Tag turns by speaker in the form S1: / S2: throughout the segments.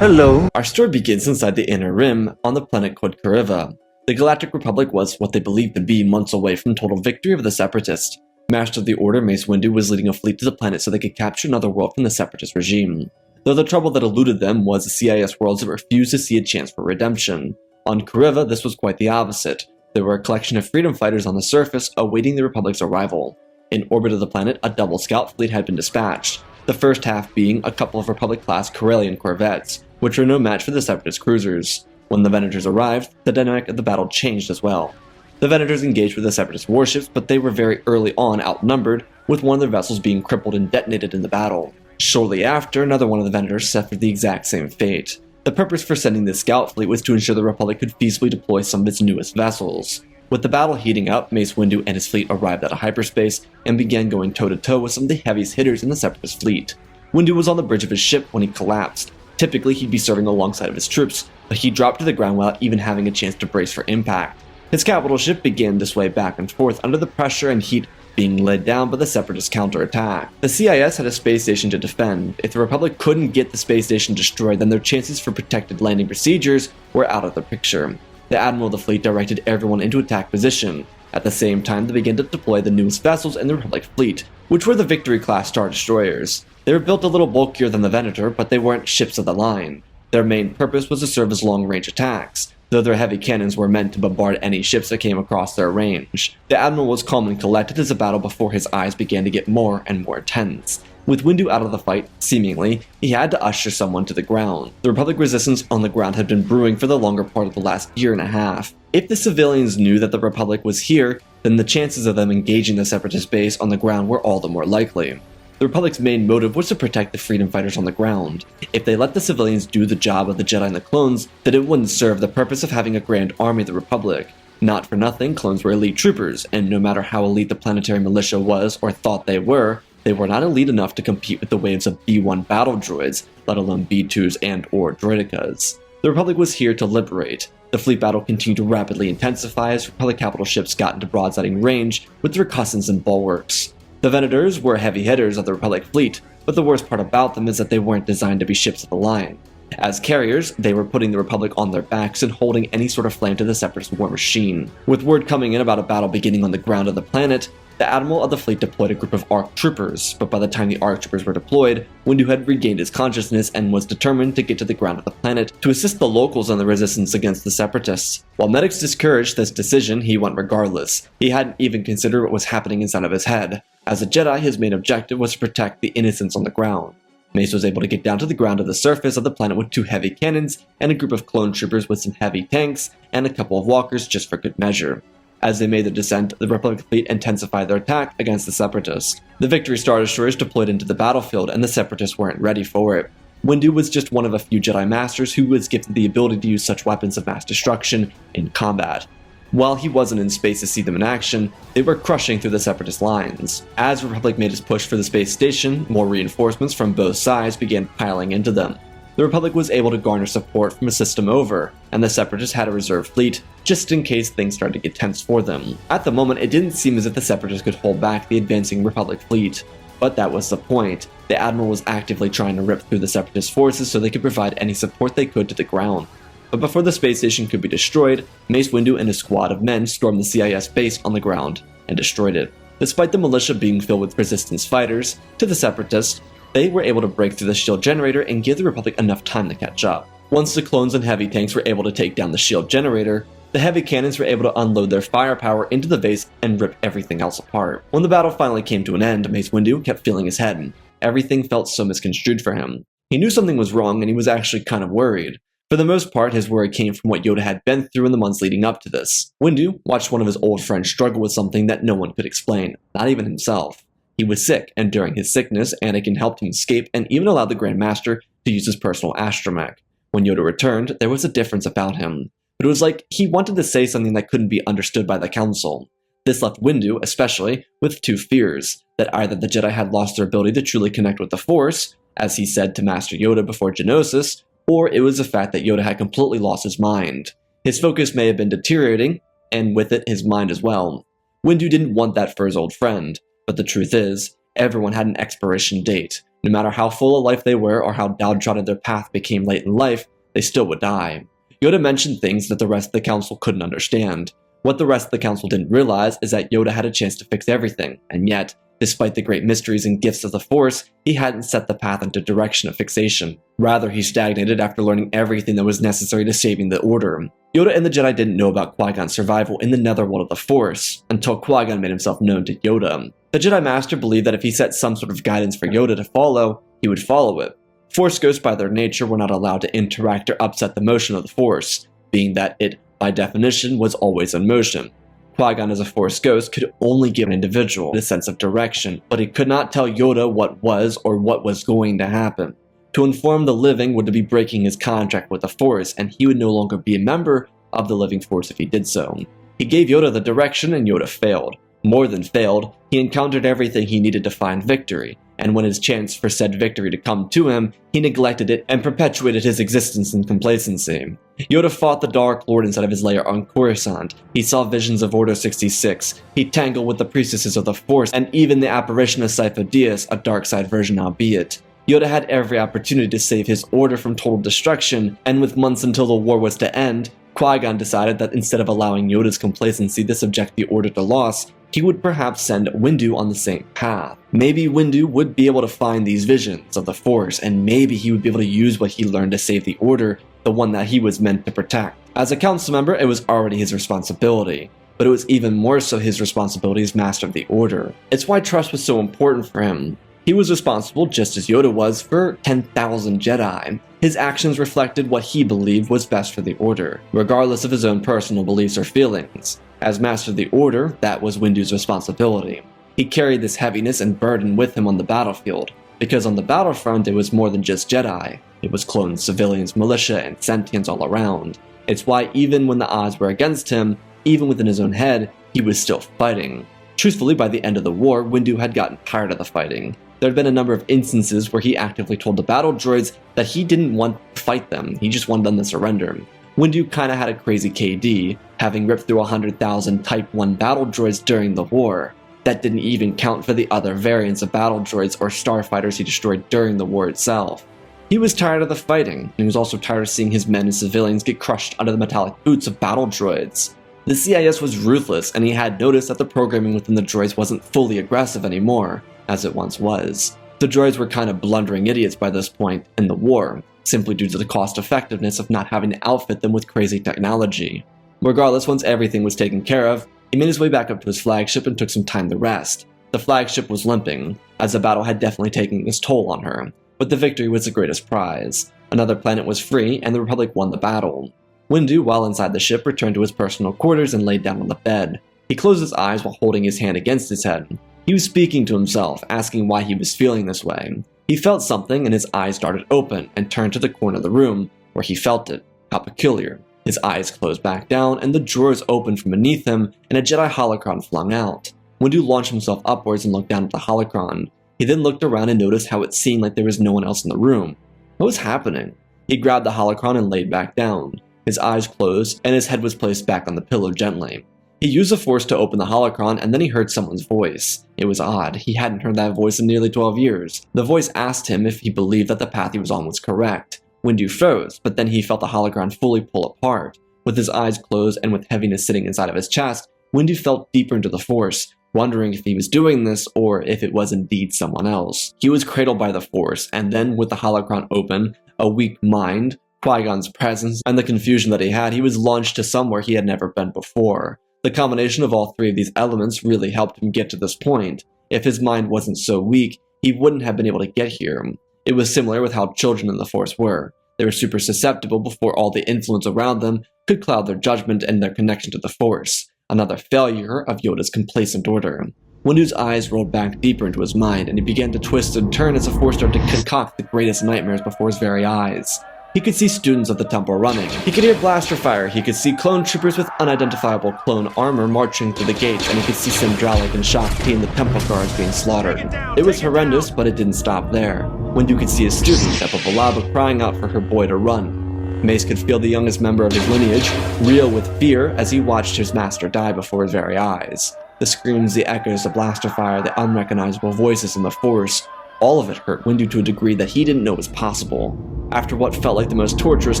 S1: Hello. Our story begins inside the Inner Rim on the planet called Kuriva. The Galactic Republic was what they believed to be months away from total victory of the Separatists. Master of the Order Mace Windu was leading a fleet to the planet so they could capture another world from the Separatist regime. Though the trouble that eluded them was the CIS worlds that refused to see a chance for redemption. On Kuriva, this was quite the opposite. There were a collection of freedom fighters on the surface awaiting the Republic's arrival. In orbit of the planet, a double scout fleet had been dispatched, the first half being a couple of Republic-class Corellian corvettes, which were no match for the Separatist cruisers. When the Venators arrived, the dynamic of the battle changed as well. The Venators engaged with the Separatist warships, but they were very early on outnumbered, with one of their vessels being crippled and detonated in the battle. Shortly after, another one of the Venators suffered the exact same fate. The purpose for sending this scout fleet was to ensure the Republic could feasibly deploy some of its newest vessels. With the battle heating up, Mace Windu and his fleet arrived at a hyperspace and began going toe-to-toe with some of the heaviest hitters in the Separatist fleet. Windu was on the bridge of his ship when he collapsed. Typically, he'd be serving alongside of his troops, but he dropped to the ground without even having a chance to brace for impact. His capital ship began to sway back and forth under the pressure and heat being laid down by the Separatist counterattack. The CIS had a space station to defend. If the Republic couldn't get the space station destroyed, then their chances for protected landing procedures were out of the picture. The Admiral of the fleet directed everyone into attack position. At the same time, they began to deploy the newest vessels in the Republic fleet, which were the Victory-class Star Destroyers. They were built a little bulkier than the Venator, but they weren't ships of the line. Their main purpose was to serve as long-range attacks, though their heavy cannons were meant to bombard any ships that came across their range. The Admiral was calm and collected as the battle before his eyes began to get more and more tense. With Windu out of the fight, seemingly, he had to usher someone to the ground. The Republic resistance on the ground had been brewing for the longer part of the last year and a half. If the civilians knew that the Republic was here, then the chances of them engaging the Separatist base on the ground were all the more likely. The Republic's main motive was to protect the freedom fighters on the ground. If they let the civilians do the job of the Jedi and the clones, then it wouldn't serve the purpose of having a grand army of the Republic. Not for nothing, clones were elite troopers, and no matter how elite the planetary militia was or thought they were not elite enough to compete with the waves of B-1 battle droids, let alone B-2s and/or droidicas. The Republic was here to liberate. The fleet battle continued to rapidly intensify as Republic capital ships got into broadsiding range with their cousins and bulwarks. The Venators were heavy hitters of the Republic fleet, but the worst part about them is that they weren't designed to be ships of the line. As carriers, they were putting the Republic on their backs and holding any sort of flame to the Separatist war machine. With word coming in about a battle beginning on the ground of the planet, the Admiral of the fleet deployed a group of ARC troopers, but by the time the ARC troopers were deployed, Windu had regained his consciousness and was determined to get to the ground of the planet to assist the locals in the resistance against the Separatists. While medics discouraged this decision, he went regardless. He hadn't even considered what was happening inside of his head. As a Jedi, his main objective was to protect the innocents on the ground. Mace was able to get down to the ground of the surface of the planet with 2 heavy cannons and a group of clone troopers with some heavy tanks and a couple of walkers just for good measure. As they made the descent, the Republic fleet intensified their attack against the Separatists. The Victory Star Destroyers deployed into the battlefield and the Separatists weren't ready for it. Windu was just one of a few Jedi Masters who was gifted the ability to use such weapons of mass destruction in combat. While he wasn't in space to see them in action, they were crushing through the Separatist lines. As the Republic made its push for the space station, more reinforcements from both sides began piling into them. The Republic was able to garner support from a system over, and the Separatists had a reserve fleet, just in case things started to get tense for them. At the moment, it didn't seem as if the Separatists could hold back the advancing Republic fleet. But that was the point. The Admiral was actively trying to rip through the Separatist forces so they could provide any support they could to the ground. But before the space station could be destroyed, Mace Windu and a squad of men stormed the CIS base on the ground and destroyed it. Despite the militia being filled with resistance fighters to the Separatists, they were able to break through the shield generator and give the Republic enough time to catch up. Once the clones and heavy tanks were able to take down the shield generator, the heavy cannons were able to unload their firepower into the base and rip everything else apart. When the battle finally came to an end, Mace Windu kept feeling his head. Everything felt so misconstrued for him. He knew something was wrong and he was actually kind of worried. For the most part, his worry came from what Yoda had been through in the months leading up to this. Windu watched one of his old friends struggle with something that no one could explain, not even himself. He was sick, and during his sickness, Anakin helped him escape and even allowed the Grand Master to use his personal astromech. When Yoda returned, there was a difference about him, but it was like he wanted to say something that couldn't be understood by the Council. This left Windu, especially, with 2 fears, that either the Jedi had lost their ability to truly connect with the Force, as he said to Master Yoda before Geonosis, or it was the fact that Yoda had completely lost his mind. His focus may have been deteriorating, and with it, his mind as well. Windu didn't want that for his old friend, but the truth is, everyone had an expiration date. No matter how full of life they were or how downtrodden their path became late in life, they still would die. Yoda mentioned things that the rest of the council couldn't understand. What the rest of the council didn't realize is that Yoda had a chance to fix everything, and yet, despite the great mysteries and gifts of the Force, he hadn't set the path into direction of fixation. Rather, he stagnated after learning everything that was necessary to saving the Order. Yoda and the Jedi didn't know about Qui-Gon's survival in the netherworld of the Force, until Qui-Gon made himself known to Yoda. The Jedi Master believed that if he set some sort of guidance for Yoda to follow, he would follow it. Force ghosts by their nature were not allowed to interact or upset the motion of the Force, being that it, by definition, was always in motion. Qui-Gon as a Force ghost could only give an individual a sense of direction, but he could not tell Yoda what was or what was going to happen. To inform the living would be breaking his contract with the Force, and he would no longer be a member of the living Force if he did so. He gave Yoda the direction, and Yoda failed. More than failed, he encountered everything he needed to find victory, and when his chance for said victory to come to him, he neglected it and perpetuated his existence in complacency. Yoda fought the Dark Lord inside of his lair on Coruscant. He saw visions of Order 66. He tangled with the priestesses of the Force, and even the apparition of Sifo Dyas, a dark side version albeit. Yoda had every opportunity to save his Order from total destruction, and with months until the war was to end, Qui-Gon decided that instead of allowing Yoda's complacency to subject the Order to loss, he would perhaps send Windu on the same path. Maybe Windu would be able to find these visions of the Force, and maybe he would be able to use what he learned to save the Order, the one that he was meant to protect. As a council member, it was already his responsibility, but it was even more so his responsibility as Master of the Order. It's why trust was so important for him. He was responsible, just as Yoda was, for 10,000 Jedi. His actions reflected what he believed was best for the Order, regardless of his own personal beliefs or feelings. As Master of the Order, that was Windu's responsibility. He carried this heaviness and burden with him on the battlefield, because on the battlefront it was more than just Jedi. It was cloned civilians, militia, and sentients all around. It's why even when the odds were against him, even within his own head, he was still fighting. Truthfully, by the end of the war, Windu had gotten tired of the fighting. There had been a number of instances where he actively told the battle droids that he didn't want to fight them, he just wanted them to surrender. Windu kinda had a crazy KD, having ripped through 100,000 Type 1 battle droids during the war. That didn't even count for the other variants of battle droids or starfighters he destroyed during the war itself. He was tired of the fighting, and he was also tired of seeing his men and civilians get crushed under the metallic boots of battle droids. The CIS was ruthless, and he had noticed that the programming within the droids wasn't fully aggressive anymore, as it once was. The droids were kind of blundering idiots by this point in the war, simply due to the cost effectiveness of not having to outfit them with crazy technology. Regardless, once everything was taken care of, he made his way back up to his flagship and took some time to rest. The flagship was limping, as the battle had definitely taken its toll on her, but the victory was the greatest prize. Another planet was free, and the Republic won the battle. Windu, while inside the ship, returned to his personal quarters and laid down on the bed. He closed his eyes while holding his hand against his head. He was speaking to himself, asking why he was feeling this way. He felt something, and his eyes darted open and turned to the corner of the room, where he felt it. How peculiar. His eyes closed back down, and the drawers opened from beneath him, and a Jedi holocron flung out. Windu launched himself upwards and looked down at the holocron. He then looked around and noticed how it seemed like there was no one else in the room. What was happening? He grabbed the holocron and laid back down. His eyes closed, and his head was placed back on the pillow gently. He used the Force to open the holocron, and then he heard someone's voice. It was odd. He hadn't heard that voice in nearly 12 years. The voice asked him if he believed that the path he was on was correct. Windu froze, but then he felt the holocron fully pull apart. With his eyes closed and with heaviness sitting inside of his chest, Windu felt deeper into the Force, wondering if he was doing this or if it was indeed someone else. He was cradled by the Force, and then with the holocron open, a weak mind, Qui-Gon's presence, and the confusion that he had, he was launched to somewhere he had never been before. The combination of all three of these elements really helped him get to this point. If his mind wasn't so weak, he wouldn't have been able to get here. It was similar with how children in the Force were. They were super susceptible before all the influence around them could cloud their judgment and their connection to the Force. Another failure of Yoda's complacent order. Windu's eyes rolled back deeper into his mind, and he began to twist and turn as the Force started to concoct the greatest nightmares before his very eyes. He could see students of the temple running. He could hear blaster fire. He could see clone troopers with unidentifiable clone armor marching through the gates, and he could see Sindralik and Shakti and the temple guards being slaughtered. It was horrendous, but it didn't stop there. Windu could see a student, Epipalaba, crying out for her boy to run. Mace could feel the youngest member of his lineage reel with fear as he watched his master die before his very eyes. The screams, the echoes, the blaster fire, the unrecognizable voices in the Force All of it hurt Windu to a degree that he didn't know was possible. After what felt like the most torturous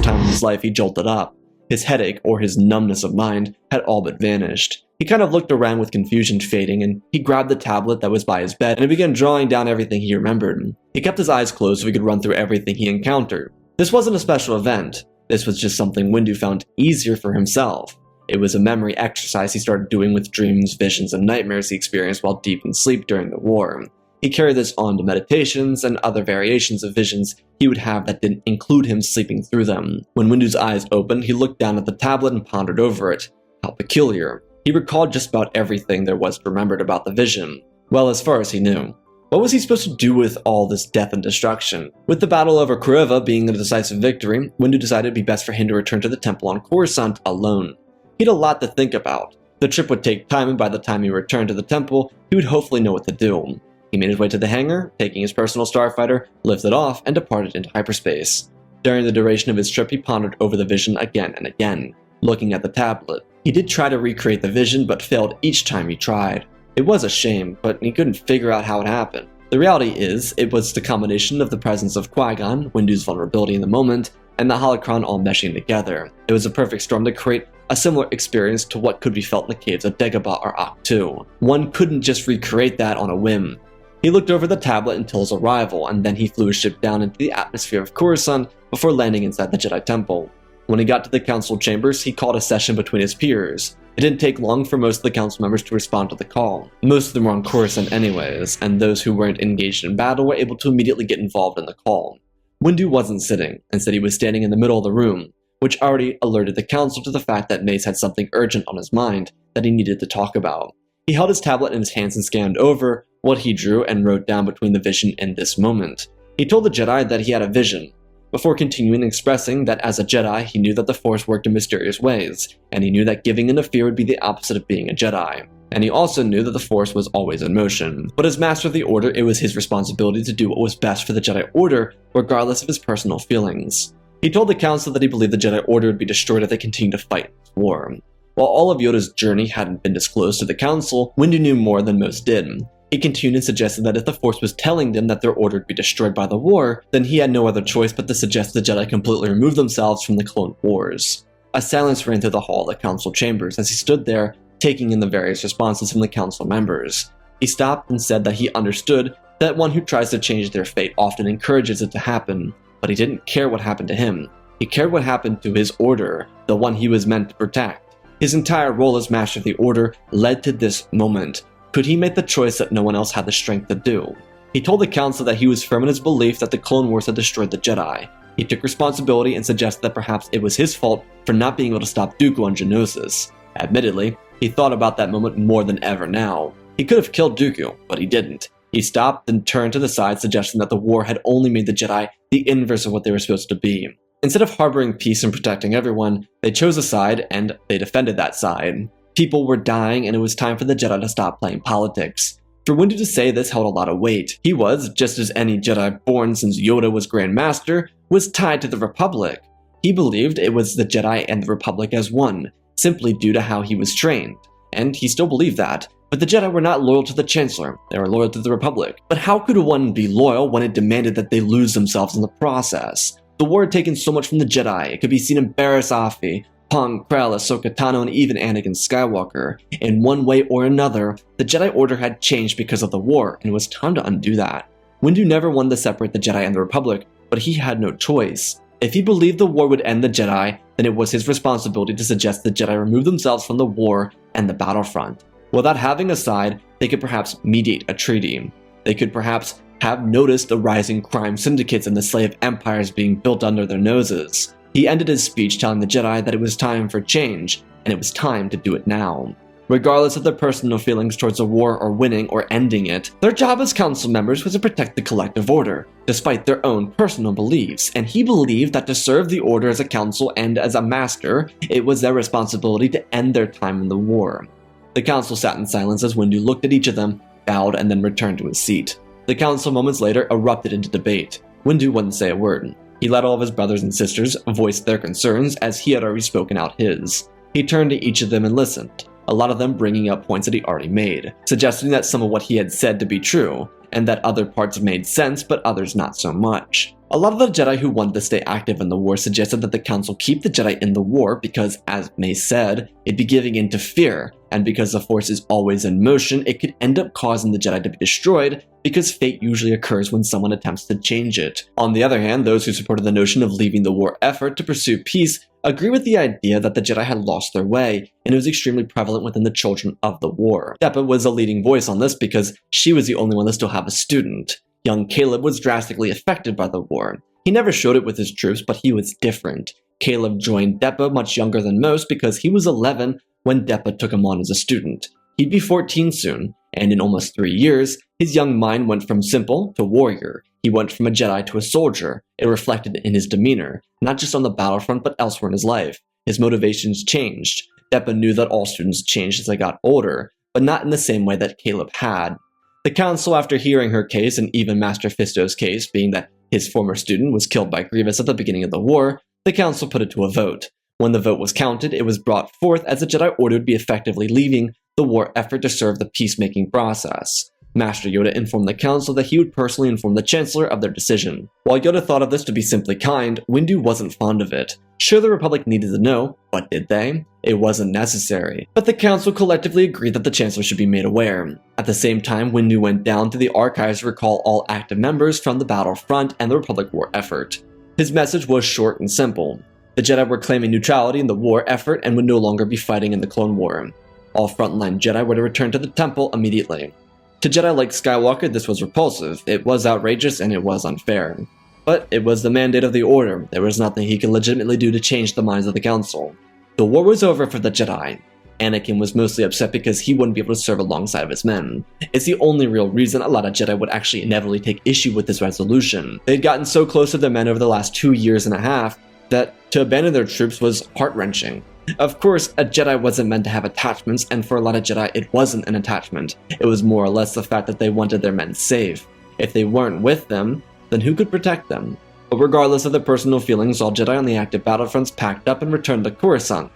S1: time of his life, he jolted up. His headache, or his numbness of mind, had all but vanished. He kind of looked around with confusion fading, and he grabbed the tablet that was by his bed and he began drawing down everything he remembered. He kept his eyes closed so he could run through everything he encountered. This wasn't a special event. This was just something Windu found easier for himself. It was a memory exercise he started doing with dreams, visions, and nightmares he experienced while deep in sleep during the war. He carried this on to meditations and other variations of visions he would have that didn't include him sleeping through them. When Windu's eyes opened, he looked down at the tablet and pondered over it. How peculiar. He recalled just about everything there was remembered about the vision. Well, as far as he knew. What was he supposed to do with all this death and destruction? With the battle over Coreva being a decisive victory, Windu decided it'd be best for him to return to the temple on Coruscant alone. He had a lot to think about. The trip would take time, and by the time he returned to the temple, he would hopefully know what to do. He made his way to the hangar, taking his personal starfighter, lifted off, and departed into hyperspace. During the duration of his trip, he pondered over the vision again and again, looking at the tablet. He did try to recreate the vision, but failed each time he tried. It was a shame, but he couldn't figure out how it happened. The reality is, it was the combination of the presence of Qui-Gon, Windu's vulnerability in the moment, and the holocron all meshing together. It was a perfect storm to create a similar experience to what could be felt in the caves of Dagobah or Ahch-To. One couldn't just recreate that on a whim. He looked over the tablet until his arrival, and then he flew his ship down into the atmosphere of Coruscant before landing inside the Jedi Temple. When he got to the council chambers, he called a session between his peers. It didn't take long for most of the council members to respond to the call. Most of them were on Coruscant anyways, and those who weren't engaged in battle were able to immediately get involved in the call. Windu wasn't sitting. Instead, he was standing in the middle of the room, which already alerted the council to the fact that Mace had something urgent on his mind that he needed to talk about. He held his tablet in his hands and scanned over what he drew and wrote down between the vision and this moment. He told the Jedi that he had a vision, before continuing expressing that as a Jedi, he knew that the Force worked in mysterious ways, and he knew that giving in to fear would be the opposite of being a Jedi. And he also knew that the Force was always in motion. But as Master of the Order, it was his responsibility to do what was best for the Jedi Order, regardless of his personal feelings. He told the Council that he believed the Jedi Order would be destroyed if they continued to fight this war. While all of Yoda's journey hadn't been disclosed to the Council, Windu knew more than most did. He continued and suggested that if the Force was telling them that their order would be destroyed by the war, then he had no other choice but to suggest the Jedi completely remove themselves from the Clone Wars. A silence ran through the hall of the Council chambers as he stood there, taking in the various responses from the Council members. He stopped and said that he understood that one who tries to change their fate often encourages it to happen, but he didn't care what happened to him. He cared what happened to his order, the one he was meant to protect. His entire role as Master of the Order led to this moment. Could he make the choice that no one else had the strength to do? He told the Council that he was firm in his belief that the Clone Wars had destroyed the Jedi. He took responsibility and suggested that perhaps it was his fault for not being able to stop Dooku on Geonosis. Admittedly, he thought about that moment more than ever now. He could have killed Dooku, but he didn't. He stopped and turned to the side, suggesting that the war had only made the Jedi the inverse of what they were supposed to be. Instead of harboring peace and protecting everyone, they chose a side and they defended that side. People were dying, and it was time for the Jedi to stop playing politics. For Windu to say this held a lot of weight. He was, just as any Jedi born since Yoda was Grand Master, was tied to the Republic. He believed it was the Jedi and the Republic as one, simply due to how he was trained. And he still believed that. But the Jedi were not loyal to the Chancellor, they were loyal to the Republic. But how could one be loyal when it demanded that they lose themselves in the process? The war had taken so much from the Jedi. It could be seen in Barriss Offee, Pong, Krell, Ahsoka Tano, and even Anakin Skywalker. In one way or another, the Jedi Order had changed because of the war, and it was time to undo that. Windu never wanted to separate the Jedi and the Republic, but he had no choice. If he believed the war would end the Jedi, then it was his responsibility to suggest the Jedi remove themselves from the war and the battlefront. Without having a side, they could perhaps mediate a treaty. They could perhaps have noticed the rising crime syndicates and the slave empires being built under their noses. He ended his speech telling the Jedi that it was time for change, and it was time to do it now. Regardless of their personal feelings towards the war or winning or ending it, their job as council members was to protect the collective order, despite their own personal beliefs, and he believed that to serve the order as a council and as a master, it was their responsibility to end their time in the war. The council sat in silence as Windu looked at each of them, bowed, and then returned to his seat. The council moments later erupted into debate. Windu wouldn't say a word. He let all of his brothers and sisters voice their concerns as he had already spoken out his. He turned to each of them and listened. a lot of them bringing up points that he already made, suggesting that some of what he had said to be true, and that other parts made sense but others not so much. A lot of the Jedi who wanted to stay active in the war suggested that the Council keep the Jedi in the war because, as Mace said, it'd be giving in to fear, and because the Force is always in motion, it could end up causing the Jedi to be destroyed because fate usually occurs when someone attempts to change it. On the other hand, those who supported the notion of leaving the war effort to pursue peace agree with the idea that the Jedi had lost their way, and it was extremely prevalent within the children of the war. Deppa was a leading voice on this because she was the only one to still have a student. Young Caleb was drastically affected by the war. He never showed it with his troops, but he was different. Caleb joined Deppa much younger than most because he was 11 when Deppa took him on as a student. He'd be 14 soon, and in almost 3 years, his young mind went from simple to warrior. He went from a Jedi to a soldier. It reflected in his demeanor, not just on the battlefront but elsewhere in his life. His motivations changed. Deppa knew that all students changed as they got older, but not in the same way that Caleb had. The Council, after hearing her case, and even Master Fisto's case, being that his former student was killed by Grievous at the beginning of the war, the Council put it to a vote. When the vote was counted, it was brought forth as the Jedi Order would be effectively leaving the war effort to serve the peacemaking process. Master Yoda informed the Council that he would personally inform the Chancellor of their decision. While Yoda thought of this to be simply kind, Windu wasn't fond of it. Sure, the Republic needed to know, but did they? It wasn't necessary. But the Council collectively agreed that the Chancellor should be made aware. At the same time, Windu went down to the archives to recall all active members from the battlefront and the Republic war effort. His message was short and simple. The Jedi were claiming neutrality in the war effort and would no longer be fighting in the Clone War. All frontline Jedi were to return to the temple immediately. To Jedi like Skywalker, this was repulsive, it was outrageous, and it was unfair. But it was the mandate of the Order. There was nothing he could legitimately do to change the minds of the Council. The war was over for the Jedi. Anakin was mostly upset because he wouldn't be able to serve alongside of his men. It's the only real reason a lot of Jedi would actually inevitably take issue with this resolution. They'd gotten so close to their men over the last 2 years and a half that to abandon their troops was heart-wrenching. Of course, a Jedi wasn't meant to have attachments, and for a lot of Jedi, it wasn't an attachment. It was more or less the fact that they wanted their men safe. If they weren't with them, then who could protect them? But regardless of their personal feelings, all Jedi on the active battlefronts packed up and returned to Coruscant.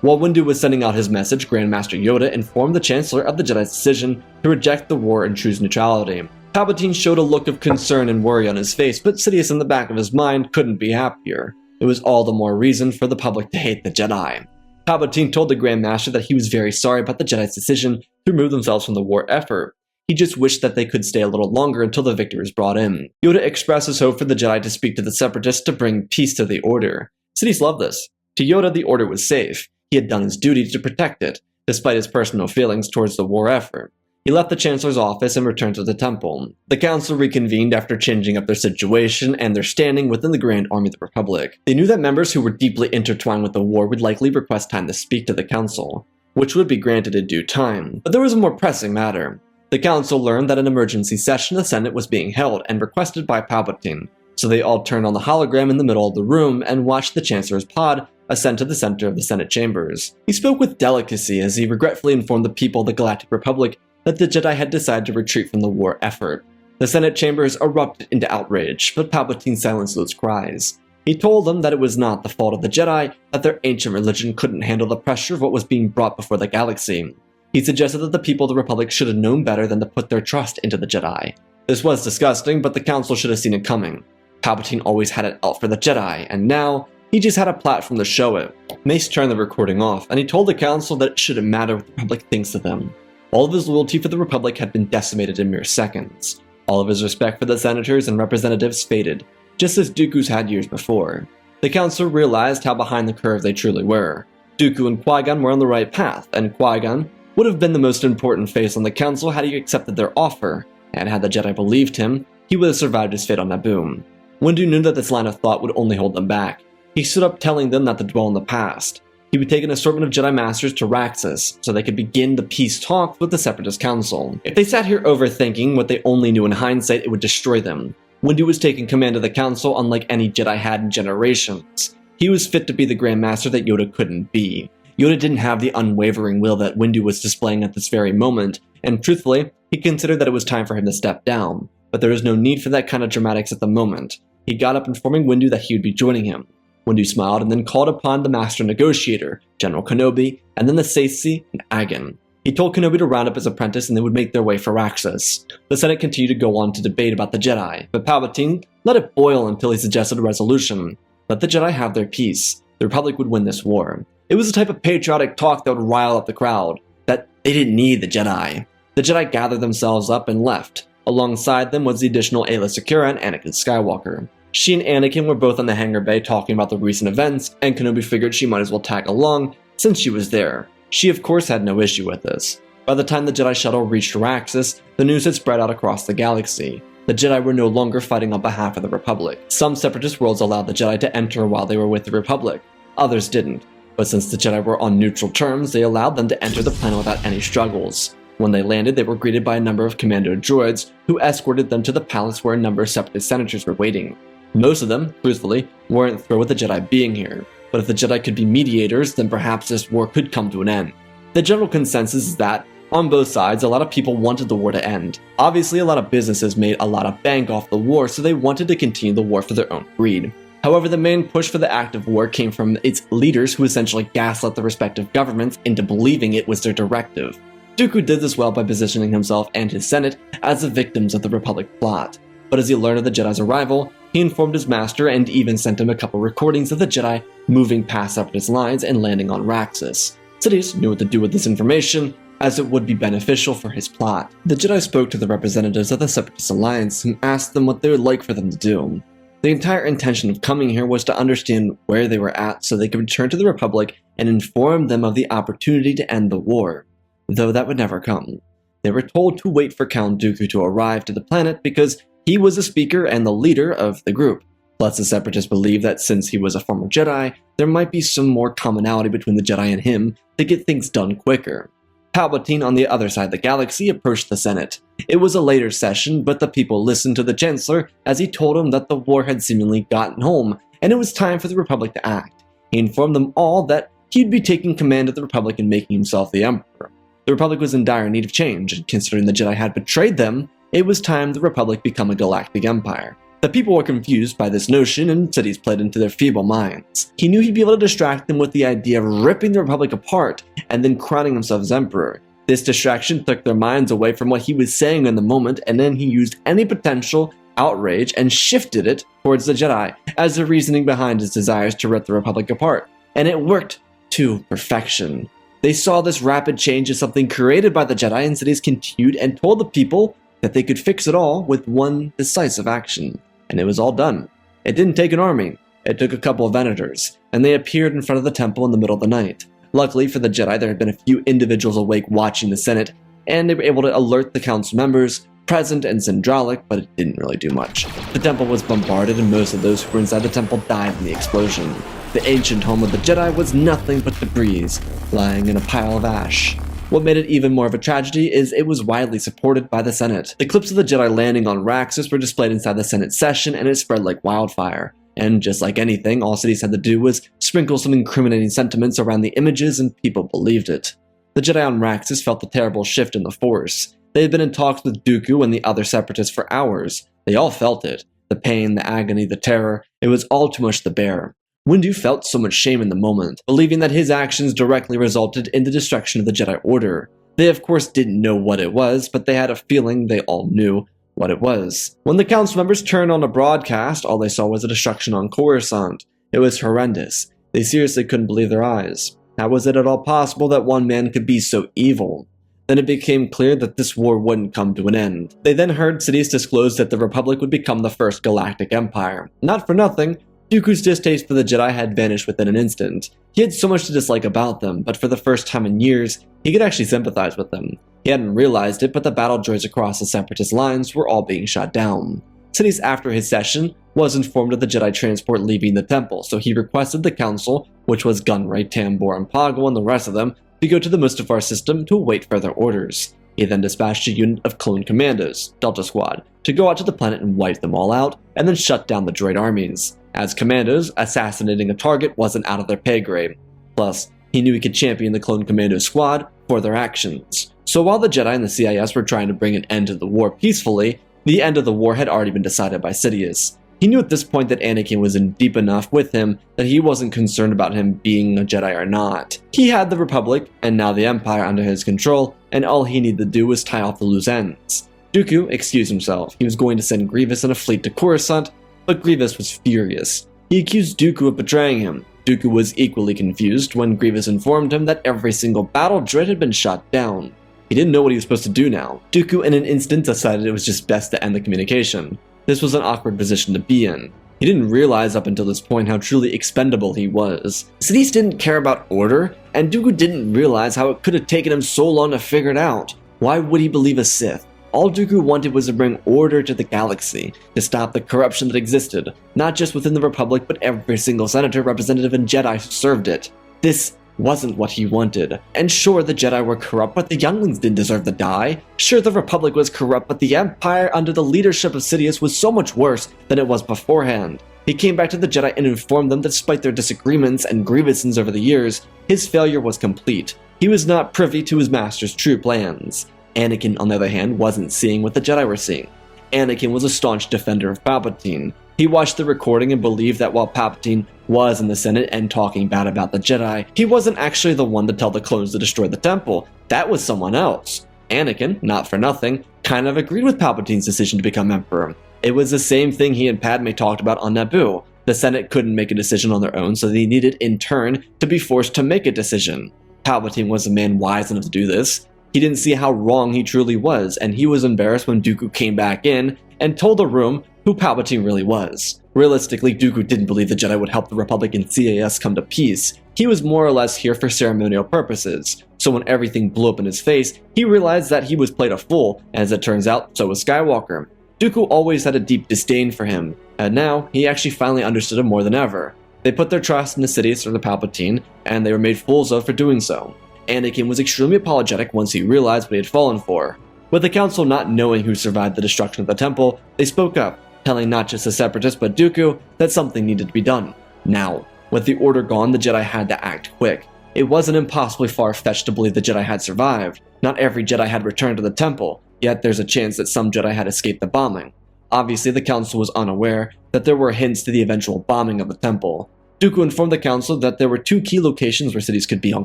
S1: While Windu was sending out his message, Grandmaster Yoda informed the Chancellor of the Jedi's decision to reject the war and choose neutrality. Palpatine showed a look of concern and worry on his face, but Sidious in the back of his mind couldn't be happier. It was all the more reason for the public to hate the Jedi. Palpatine told the Grand Master that he was very sorry about the Jedi's decision to remove themselves from the war effort. He just wished that they could stay a little longer until the victor was brought in. Yoda expressed his hope for the Jedi to speak to the Separatists to bring peace to the Order. Sidious loved this. To Yoda, the Order was safe. He had done his duty to protect it, despite his personal feelings towards the war effort. He left the Chancellor's office and returned to the temple. The Council reconvened after changing up their situation and their standing within the Grand Army of the Republic. They knew that members who were deeply intertwined with the war would likely request time to speak to the Council, which would be granted in due time. But there was a more pressing matter. The Council learned that an emergency session of the Senate was being held and requested by Palpatine, so they all turned on the hologram in the middle of the room and watched the Chancellor's pod ascend to the center of the Senate chambers. He spoke with delicacy as he regretfully informed the people of the Galactic Republic that the Jedi had decided to retreat from the war effort. The Senate chambers erupted into outrage, but Palpatine silenced those cries. He told them that it was not the fault of the Jedi, that their ancient religion couldn't handle the pressure of what was being brought before the galaxy. He suggested that the people of the Republic should have known better than to put their trust into the Jedi. This was disgusting, but the Council should have seen it coming. Palpatine always had it out for the Jedi, and now he just had a platform to show it. Mace turned the recording off, and he told the Council that it shouldn't matter what the Republic thinks of them. All of his loyalty for the Republic had been decimated in mere seconds. All of his respect for the senators and representatives faded, just as Dooku's had years before. The Council realized how behind the curve they truly were. Dooku and Qui-Gon were on the right path, and Qui-Gon would have been the most important face on the Council had he accepted their offer, and had the Jedi believed him, he would have survived his fate on Naboo. Windu knew that this line of thought would only hold them back. He stood up telling them not to dwell in the past. He would take an assortment of Jedi Masters to Raxus, so they could begin the peace talks with the Separatist Council. If they sat here overthinking what they only knew in hindsight, it would destroy them. Windu was taking command of the Council unlike any Jedi had in generations. He was fit to be the Grand Master that Yoda couldn't be. Yoda didn't have the unwavering will that Windu was displaying at this very moment, and truthfully, he considered that it was time for him to step down. But there was no need for that kind of dramatics at the moment. He got up informing Windu that he would be joining him. Windu smiled and then called upon the Master Negotiator, General Kenobi, and then the Saesee and Agan. He told Kenobi to round up his apprentice and they would make their way for Raxus. The Senate continued to go on to debate about the Jedi, but Palpatine let it boil until he suggested a resolution. Let the Jedi have their peace. The Republic would win this war. It was the type of patriotic talk that would rile up the crowd, that they didn't need the Jedi. The Jedi gathered themselves up and left. Alongside them was the additional Aayla Secura and Anakin Skywalker. She and Anakin were both on the hangar bay talking about the recent events, and Kenobi figured she might as well tag along since she was there. She of course had no issue with this. By the time the Jedi shuttle reached Raxus, the news had spread out across the galaxy. The Jedi were no longer fighting on behalf of the Republic. Some separatist worlds allowed the Jedi to enter while they were with the Republic. Others didn't. But since the Jedi were on neutral terms, they allowed them to enter the planet without any struggles. When they landed, they were greeted by a number of commando droids who escorted them to the palace where a number of separatist senators were waiting. Most of them, truthfully, weren't thrilled with the Jedi being here, but if the Jedi could be mediators, then perhaps this war could come to an end. The general consensus is that, on both sides, a lot of people wanted the war to end. Obviously, a lot of businesses made a lot of bank off the war, so they wanted to continue the war for their own greed. However, the main push for the act of war came from its leaders who essentially gaslit the respective governments into believing it was their directive. Dooku did this well by positioning himself and his Senate as the victims of the Republic plot. But as he learned of the Jedi's arrival, he informed his master and even sent him a couple recordings of the Jedi moving past separatist lines and landing on Raxus. Sidious knew what to do with this information, as it would be beneficial for his plot. The Jedi spoke to the representatives of the Separatist Alliance and asked them what they would like for them to do. The entire intention of coming here was to understand where they were at so they could return to the Republic and inform them of the opportunity to end the war, though that would never come. They were told to wait for Count Dooku to arrive to the planet because he was the speaker and the leader of the group. Plus, the Separatists believed that since he was a former Jedi, there might be some more commonality between the Jedi and him to get things done quicker. Palpatine on the other side of the galaxy approached the Senate. It was a later session, but the people listened to the Chancellor as he told them that the war had seemingly gotten home, and it was time for the Republic to act. He informed them all that he'd be taking command of the Republic and making himself the Emperor. The Republic was in dire need of change, and considering the Jedi had betrayed them, it was time the Republic become a galactic empire. The people were confused by this notion, and Sidious played into their feeble minds. He knew he'd be able to distract them with the idea of ripping the Republic apart and then crowning himself as Emperor. This distraction took their minds away from what he was saying in the moment, and then he used any potential outrage and shifted it towards the Jedi as the reasoning behind his desires to rip the Republic apart. And it worked to perfection. They saw this rapid change as something created by the Jedi, and Sidious continued and told the people that they could fix it all with one decisive action. And it was all done. It didn't take an army. It took a couple of Venators, and they appeared in front of the temple in the middle of the night. Luckily for the Jedi, there had been a few individuals awake watching the Senate, and they were able to alert the council members present and Zendralic, but it didn't really do much. The temple was bombarded, and most of those who were inside the temple died in the explosion. The ancient home of the Jedi was nothing but debris, lying in a pile of ash. What made it even more of a tragedy is it was widely supported by the Senate. The clips of the Jedi landing on Raxus were displayed inside the Senate session, and it spread like wildfire. And just like anything, all Sidious had to do was sprinkle some incriminating sentiments around the images, and people believed it. The Jedi on Raxus felt the terrible shift in the Force. They had been in talks with Dooku and the other Separatists for hours. They all felt it. The pain, the agony, the terror. It was all too much to bear. Windu felt so much shame in the moment, believing that his actions directly resulted in the destruction of the Jedi Order. They of course didn't know what it was, but they had a feeling they all knew what it was. When the council members turned on a broadcast, all they saw was a destruction on Coruscant. It was horrendous. They seriously couldn't believe their eyes. How was it at all possible that one man could be so evil? Then it became clear that this war wouldn't come to an end. They then heard Sidious disclose that the Republic would become the first galactic empire. Not for nothing, Dooku's distaste for the Jedi had vanished within an instant. He had so much to dislike about them, but for the first time in years, he could actually sympathize with them. He hadn't realized it, but the battle droids across the Separatist lines were all being shot down. Sidious, after his session, was informed of the Jedi transport leaving the temple, so he requested the Council, which was Gunray, Tambor, and Poggle, and the rest of them, to go to the Mustafar system to await further orders. He then dispatched a unit of clone commandos, Delta Squad, to go out to the planet and wipe them all out, and then shut down the droid armies. As commandos, assassinating a target wasn't out of their pay grade. Plus, he knew he could champion the clone commando squad for their actions. So while the Jedi and the CIS were trying to bring an end to the war peacefully, the end of the war had already been decided by Sidious. He knew at this point that Anakin was in deep enough with him that he wasn't concerned about him being a Jedi or not. He had the Republic, and now the Empire, under his control, and all he needed to do was tie off the loose ends. Dooku excused himself. He was going to send Grievous and a fleet to Coruscant, but Grievous was furious. He accused Dooku of betraying him. Dooku was equally confused when Grievous informed him that every single battle droid had been shot down. He didn't know what he was supposed to do now. Dooku in an instant decided it was just best to end the communication. This was an awkward position to be in. He didn't realize up until this point how truly expendable he was. Sidious didn't care about Order, and Dooku didn't realize how it could have taken him so long to figure it out. Why would he believe a Sith? All Dooku wanted was to bring order to the galaxy, to stop the corruption that existed, not just within the Republic, but every single senator, representative, and Jedi who served it. This wasn't what he wanted. And sure, the Jedi were corrupt, but the younglings didn't deserve to die. Sure, the Republic was corrupt, but the Empire under the leadership of Sidious was so much worse than it was beforehand. He came back to the Jedi and informed them that despite their disagreements and grievances over the years, his failure was complete. He was not privy to his master's true plans. Anakin, on the other hand, wasn't seeing what the Jedi were seeing. Anakin was a staunch defender of Palpatine. He watched the recording and believed that while Palpatine was in the Senate and talking bad about the Jedi, he wasn't actually the one to tell the clones to destroy the temple. That was someone else. Anakin, not for nothing, kind of agreed with Palpatine's decision to become Emperor. It was the same thing he and Padme talked about on Naboo. The Senate couldn't make a decision on their own, so they needed, in turn, to be forced to make a decision. Palpatine was a man wise enough to do this. He didn't see how wrong he truly was, and he was embarrassed when Dooku came back in and told the room who Palpatine really was. Realistically, Dooku didn't believe the Jedi would help the Republic and CAS come to peace. He was more or less here for ceremonial purposes. So when everything blew up in his face, he realized that he was played a fool, and as it turns out, so was Skywalker. Dooku always had a deep disdain for him, and now he actually finally understood him more than ever. They put their trust in the Sidious or the Palpatine, and they were made fools of for doing so. Anakin was extremely apologetic once he realized what he had fallen for. With the Council not knowing who survived the destruction of the temple, they spoke up, telling not just the Separatists but Dooku that something needed to be done. Now, with the Order gone, the Jedi had to act quick. It wasn't impossibly far-fetched to believe the Jedi had survived. Not every Jedi had returned to the temple, yet there's a chance that some Jedi had escaped the bombing. Obviously, the Council was unaware that there were hints to the eventual bombing of the temple. Dooku informed the Council that there were 2 key locations where cities could be on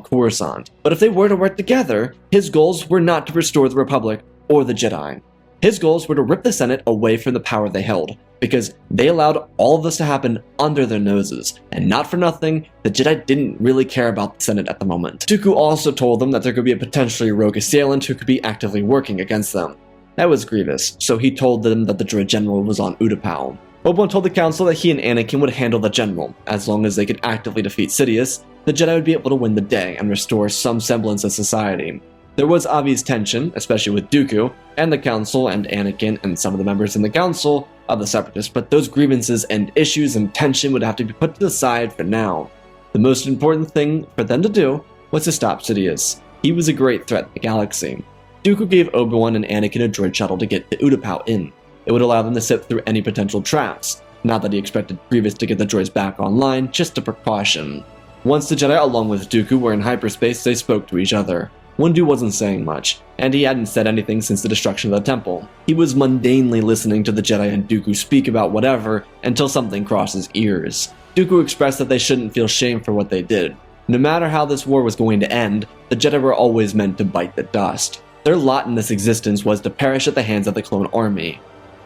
S1: Coruscant, but if they were to work together, his goals were not to restore the Republic or the Jedi. His goals were to rip the Senate away from the power they held, because they allowed all of this to happen under their noses, and not for nothing, the Jedi didn't really care about the Senate at the moment. Dooku also told them that there could be a potentially rogue assailant who could be actively working against them. That was Grievous, so he told them that the droid general was on Utapau. Obi-Wan told the Council that he and Anakin would handle the general. As long as they could actively defeat Sidious, the Jedi would be able to win the day and restore some semblance of society. There was obvious tension, especially with Dooku, and the Council, and Anakin, and some of the members in the Council of the Separatists, but those grievances and issues and tension would have to be put to the side for now. The most important thing for them to do was to stop Sidious. He was a great threat to the galaxy. Dooku gave Obi-Wan and Anakin a droid shuttle to get to Utapau in. It would allow them to sift through any potential traps. Not that he expected Grievous to get the droids back online, just a precaution. Once the Jedi along with Dooku were in hyperspace, they spoke to each other. Windu wasn't saying much, and he hadn't said anything since the destruction of the temple. He was mundanely listening to the Jedi and Dooku speak about whatever until something crossed his ears. Dooku expressed that they shouldn't feel shame for what they did. No matter how this war was going to end, the Jedi were always meant to bite the dust. Their lot in this existence was to perish at the hands of the clone army.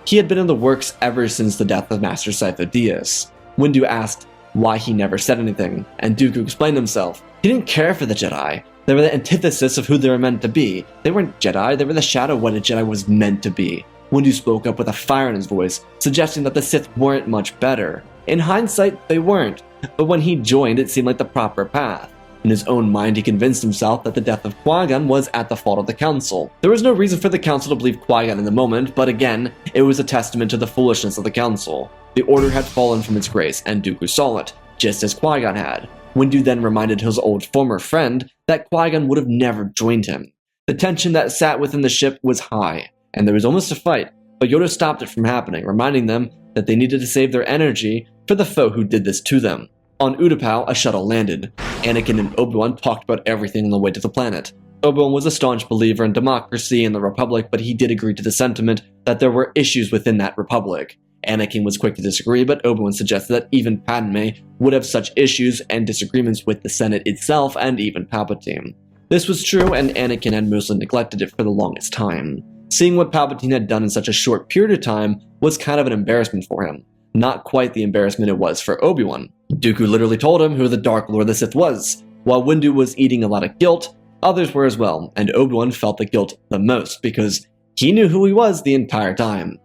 S1: He had been in the works ever since the death of Master Sitho Dyas. Windu asked why he never said anything, and Dooku explained himself. He didn't care for the Jedi. They were the antithesis of who they were meant to be. They weren't Jedi, they were the shadow of what a Jedi was meant to be. Windu spoke up with a fire in his voice, suggesting that the Sith weren't much better. In hindsight, they weren't, but when he joined, it seemed like the proper path. In his own mind, he convinced himself that the death of Qui-Gon was at the fault of the Council. There was no reason for the Council to believe Qui-Gon in the moment, but again, it was a testament to the foolishness of the Council. The Order had fallen from its grace, and Dooku saw it, just as Qui-Gon had. Windu then reminded his old former friend that Qui-Gon would have never joined him. The tension that sat within the ship was high, and there was almost a fight, but Yoda stopped it from happening, reminding them that they needed to save their energy for the foe who did this to them. On Utapau, a shuttle landed. Anakin and Obi-Wan talked about everything on the way to the planet. Obi-Wan was a staunch believer in democracy and the Republic, but he did agree to the sentiment that there were issues within that Republic. Anakin was quick to disagree, but Obi-Wan suggested that even Padme would have such issues and disagreements with the Senate itself and even Palpatine. This was true, and Anakin had mostly neglected it for the longest time. Seeing what Palpatine had done in such a short period of time was kind of an embarrassment for him. Not quite the embarrassment it was for Obi-Wan. Dooku literally told him who the Dark Lord of the Sith was. While Windu was eating a lot of guilt, others were as well, and Obi-Wan felt the guilt the most because he knew who he was the entire time.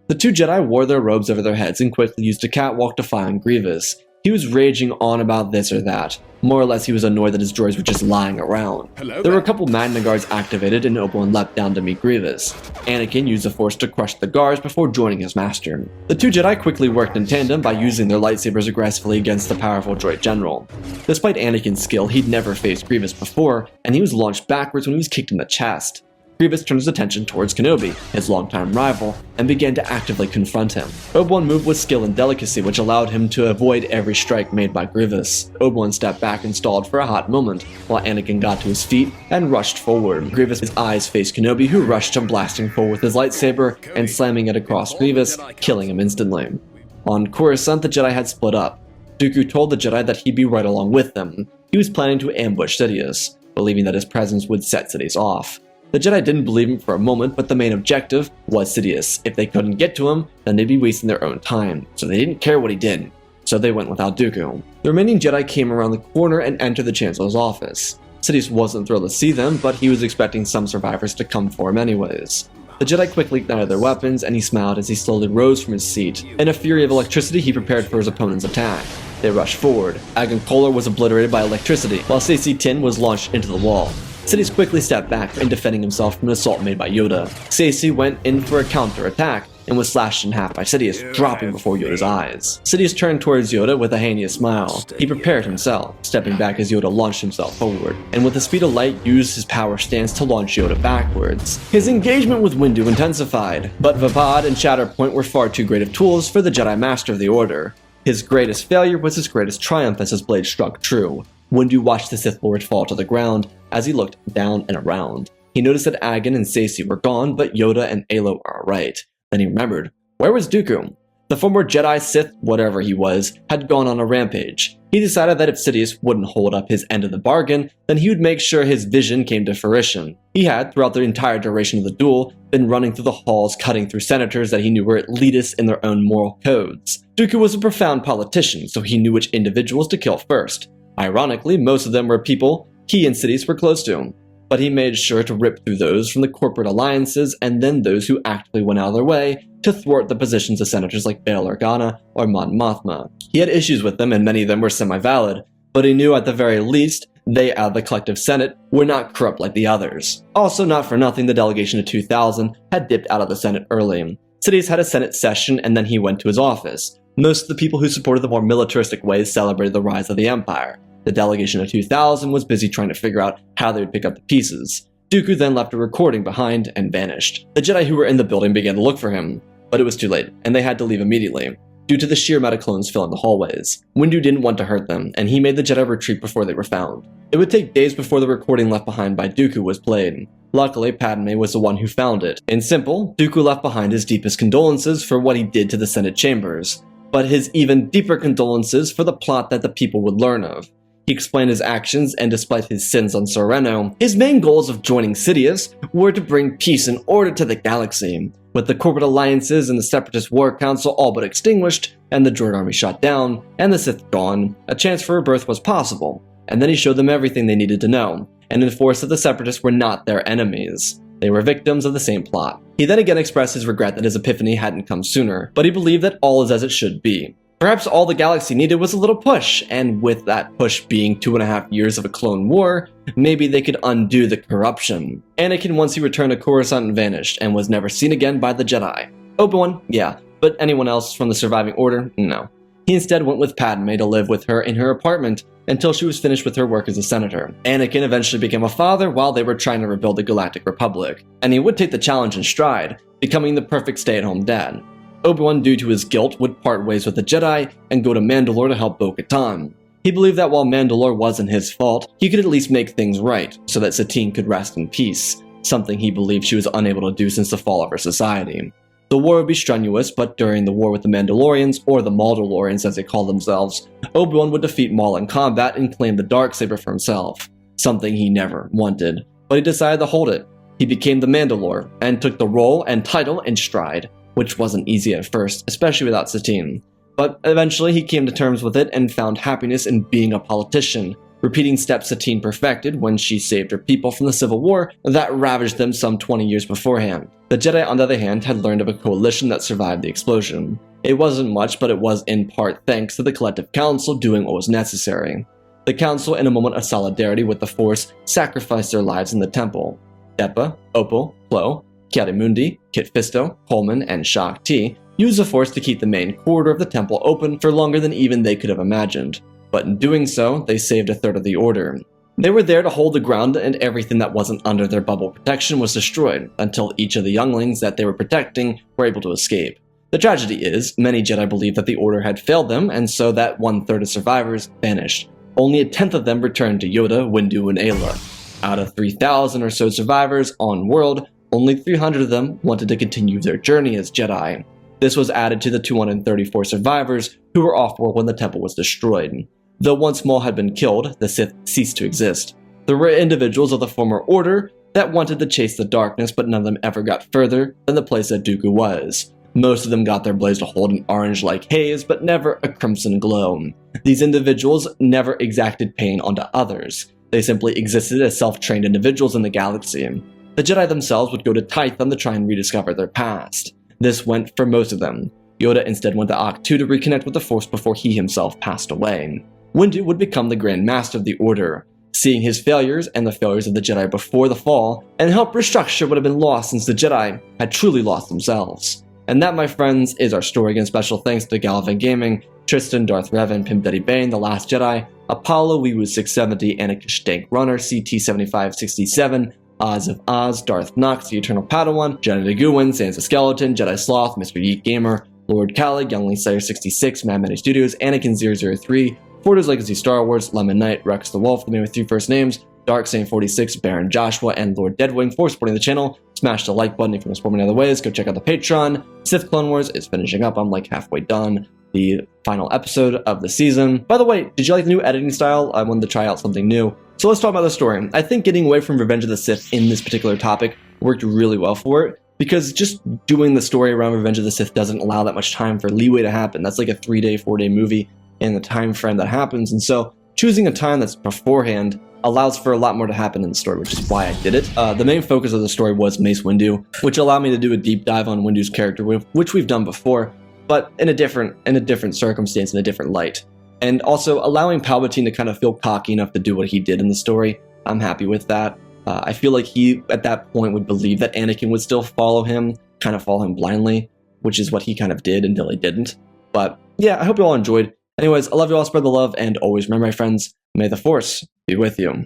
S1: The two Jedi wore their robes over their heads and quickly used a catwalk to find Grievous. He was raging on about this or that. More or less, he was annoyed that his droids were just lying around. There were a couple Magna Guards activated, and Obi-Wan leapt down to meet Grievous. Anakin used the Force to crush the guards before joining his master. The two Jedi quickly worked in tandem by using their lightsabers aggressively against the powerful droid general. Despite Anakin's skill, he'd never faced Grievous before, and he was launched backwards when he was kicked in the chest. Grievous turned his attention towards Kenobi, his longtime rival, and began to actively confront him. Obi-Wan moved with skill and delicacy, which allowed him to avoid every strike made by Grievous. Obi-Wan stepped back and stalled for a hot moment, while Anakin got to his feet and rushed forward. Grievous' eyes faced Kenobi, who rushed him, blasting forward with his lightsaber and slamming it across Grievous, killing him instantly. On Coruscant, the Jedi had split up. Dooku told the Jedi that he'd be right along with them. He was planning to ambush Sidious, believing that his presence would set Sidious off. The Jedi didn't believe him for a moment, but the main objective was Sidious. If they couldn't get to him, then they'd be wasting their own time, so they didn't care what he did. So they went without Dooku. The remaining Jedi came around the corner and entered the Chancellor's office. Sidious wasn't thrilled to see them, but he was expecting some survivors to come for him anyways. The Jedi quickly ignited their weapons, and he smiled as he slowly rose from his seat. In a fury of electricity, he prepared for his opponent's attack. They rushed forward. Agon Kolar was obliterated by electricity, while Saesee Tiin was launched into the wall. Sidious quickly stepped back in defending himself from an assault made by Yoda. Saesee went in for a counter-attack and was slashed in half by Sidious, dropping before Yoda's eyes. Sidious turned towards Yoda with a heinous smile. He prepared himself, stepping back as Yoda launched himself forward, and with the speed of light used his power stance to launch Yoda backwards. His engagement with Windu intensified, but Vapad and Shatterpoint were far too great of tools for the Jedi Master of the Order. His greatest failure was his greatest triumph as his blade struck true. Windu watched the Sith Lord fall to the ground as he looked down and around. He noticed that Agon and Saesee were gone, but Yoda and Aaylo were alright. Then he remembered, where was Dooku? The former Jedi Sith, whatever he was, had gone on a rampage. He decided that if Sidious wouldn't hold up his end of the bargain, then he would make sure his vision came to fruition. He had, throughout the entire duration of the duel, been running through the halls cutting through senators that he knew were elitists in their own moral codes. Dooku was a profound politician, so he knew which individuals to kill first. Ironically, most of them were people he and Sidious were close to, but he made sure to rip through those from the corporate alliances and then those who actively went out of their way to thwart the positions of senators like Bail Organa or Mon Mothma. He had issues with them, and many of them were semi-valid, but he knew at the very least they out of the collective Senate were not corrupt like the others. Also, not for nothing, the delegation of 2000 had dipped out of the Senate early. Sidious had a Senate session and then he went to his office. Most of the people who supported the more militaristic ways celebrated the rise of the Empire. The delegation of 2000 was busy trying to figure out how they would pick up the pieces. Dooku then left a recording behind and vanished. The Jedi who were in the building began to look for him, but it was too late, and they had to leave immediately, due to the sheer metaclones filling the hallways. Windu didn't want to hurt them, and he made the Jedi retreat before they were found. It would take days before the recording left behind by Dooku was played. Luckily, Padme was the one who found it. In simple, Dooku left behind his deepest condolences for what he did to the Senate chambers, but his even deeper condolences for the plot that the people would learn of. He explained his actions, and despite his sins on Serenno, his main goals of joining Sidious were to bring peace and order to the galaxy. With the corporate alliances and the Separatist War Council all but extinguished, and the droid army shot down, and the Sith gone, a chance for rebirth was possible. And then he showed them everything they needed to know, and enforced that the Separatists were not their enemies. They were victims of the same plot. He then again expressed his regret that his epiphany hadn't come sooner, but he believed that all is as it should be. Perhaps all the galaxy needed was a little push, and with that push being 2.5 years of a clone war, maybe they could undo the corruption. Anakin, once he returned to Coruscant, vanished, and was never seen again by the Jedi. Obi-Wan, yeah, but anyone else from the surviving Order, no. He instead went with Padme to live with her in her apartment until she was finished with her work as a senator. Anakin eventually became a father while they were trying to rebuild the Galactic Republic, and he would take the challenge in stride, becoming the perfect stay-at-home dad. Obi-Wan, due to his guilt, would part ways with the Jedi and go to Mandalore to help Bo-Katan. He believed that while Mandalore wasn't his fault, he could at least make things right, so that Satine could rest in peace, something he believed she was unable to do since the fall of her society. The war would be strenuous, but during the war with the Mandalorians, or the Maldalorians as they call themselves, Obi-Wan would defeat Maul in combat and claim the darksaber for himself, something he never wanted, but he decided to hold it. He became the Mandalore, and took the role and title in stride, which wasn't easy at first, especially without Satine. But eventually he came to terms with it and found happiness in being a politician, repeating steps Satine perfected when she saved her people from the Civil War that ravaged them some 20 years beforehand. The Jedi, on the other hand, had learned of a coalition that survived the explosion. It wasn't much, but it was in part thanks to the Collective Council doing what was necessary. The Council, in a moment of solidarity with the Force, sacrificed their lives in the Temple. Depa, Opal, Plo, Kiadi-Mundi, Kit Fisto, Coleman, and Shaak Ti used the Force to keep the main corridor of the Temple open for longer than even they could have imagined. But in doing so, they saved a third of the Order. They were there to hold the ground, and everything that wasn't under their bubble protection was destroyed, until each of the younglings that they were protecting were able to escape. The tragedy is, many Jedi believed that the Order had failed them, and so that 1/3 of survivors vanished. Only a 10th of them returned to Yoda, Windu, and Ayla. Out of 3,000 or so survivors on world, only 300 of them wanted to continue their journey as Jedi. This was added to the 234 survivors who were off-world when the temple was destroyed. Though once Maul had been killed, the Sith ceased to exist. There were individuals of the former Order that wanted to chase the darkness, but none of them ever got further than the place that Dooku was. Most of them got their blades to hold an orange-like haze, but never a crimson glow. These individuals never exacted pain onto others. They simply existed as self-trained individuals in the galaxy. The Jedi themselves would go to Tython to try and rediscover their past. This went for most of them. Yoda instead went to Ahch-To to reconnect with the Force before he himself passed away. Windu would become the Grand Master of the Order, seeing his failures and the failures of the Jedi before the fall, and help restructure what had been lost since the Jedi had truly lost themselves. And that, my friends, is our story. Again, special thanks to Galavan Gaming, Tristan, Darth Revan, Pimp Daddy Bane, The Last Jedi, Apollo, Weewu670, Anakinskywalker Runner, CT7567, Oz of Oz, Darth Nox, The Eternal Padawan, Jenna Deguin, Sans the Skeleton, Jedi Sloth, Mr. Yeet Gamer, Lord Kali, Youngling Slayer 66, Mad Many Studios, Anakin003, Forder's Legacy Star Wars, Lemon Knight, Rex the Wolf, the man with 3 first names, Dark Saint 46, Baron Joshua, and Lord Deadwing for supporting the channel. Smash the like button if you want to support me in other ways. Go check out the Patreon. Sith Clone Wars is finishing up. I'm like halfway done. The final episode of the season. By the way, did you like the new editing style? I wanted to try out something new. So let's talk about the story. I think getting away from Revenge of the Sith in this particular topic worked really well for it, because just doing the story around Revenge of the Sith doesn't allow that much time for leeway to happen. That's like a 3-day, 4-day movie in the time frame that happens, and so choosing a time that's beforehand allows for a lot more to happen in the story, which is why I did it. The main focus of the story was Mace Windu, which allowed me to do a deep dive on Windu's character, which we've done before, but in a different circumstance, in a different light. And also allowing Palpatine to kind of feel cocky enough to do what he did in the story. I'm happy with that. I feel like he, at that point, would believe that Anakin would still follow him, kind of follow him blindly, which is what he kind of did until he didn't. But yeah, I hope you all enjoyed. Anyways, I love you all, spread the love, and always remember, my friends, may the Force be with you.